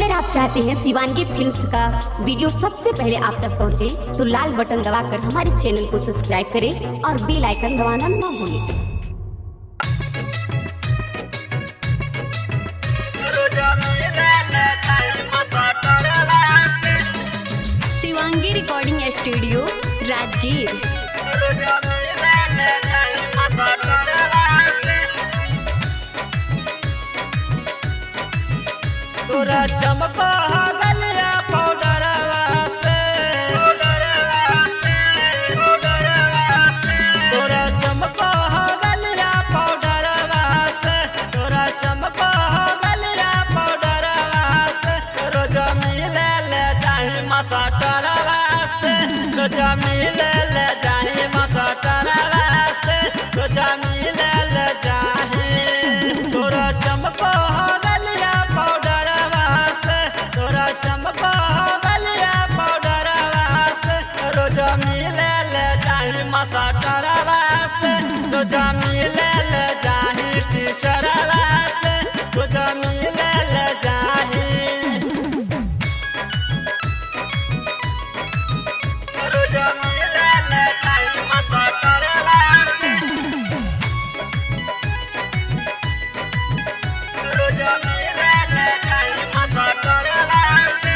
अगर आप चाहते हैं शिवांगी फिल्म्स का वीडियो सबसे पहले आप तक पहुंचे, तो लाल बटन दबाकर हमारे चैनल को सब्सक्राइब करें और बेल आइकन दबाना ना भूलें। Shivangi recording studio Rajgir. तोरा चमका गलिया पाउडरवा से, तोरा चमका गलिया पाउडरवा से, तोरा चमका गलिया पाउडरवा से, रोजा मिले ले जाही मसाटरवा से, रोजा मिले ले जाही मसाटरवा से, रोजा मिले ले जाही। तोरा चमका मसाटरवा से, रोजा मिले ले जाही टीचरवा से, रोजा मिले ले जाही। रोजा मिले ले जाही मसाटरवा से, रोजा मिले ले जाही मसाटरवा से,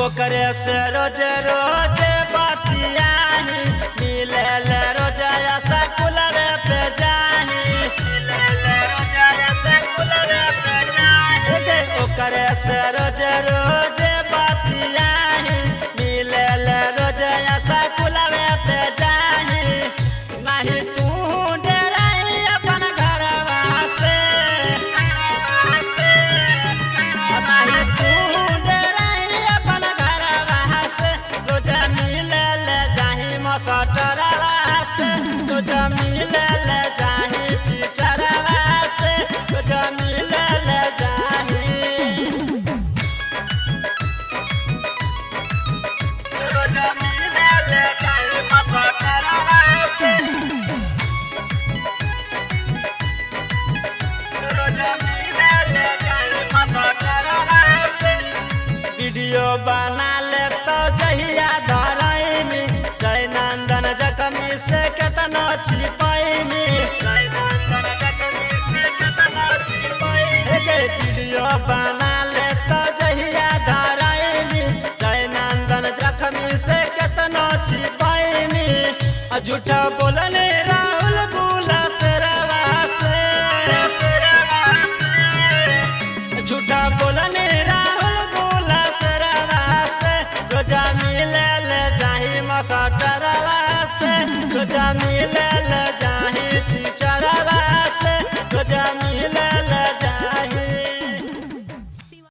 ओकरे से रोजे रोजे बतियाही, मिले ले रोजा ऐसा कुलरे पे जाही, मिले ले रोजा ऐसा कुलरे पे जाही, ओकरे से रोजे रोजे बतियाही, मिले ले रोजा ऐसा कुलरे पे जाही। नहीं तू डराई अपन घरवा से, नहीं तू डराई अपन घरवा से, रोजा मिले ले जाही मसाटरवा से, रोजा मिले ले जाही टीचरवा से, रोजा मिले ले जाही। रोजा मिले ले जाही मसाटरवा से, रोजा मिले ले जाही मसाटरवा से, वीडियो बना ले तो जहिया धराई जय नंदन जखमी से केतना छिपाई, जय नंदन जखमी से केतना छिपाई, वीडियो बना ले तो जहिया धराई जय नंदन जखमी से केतना छिपाई। झूठा बोलने राहुल बुला सरवा से, झूठा बोलने राहुल बुला सरवा से, रोजा मिले ले जाही मसाटरवा से, रोजा मिले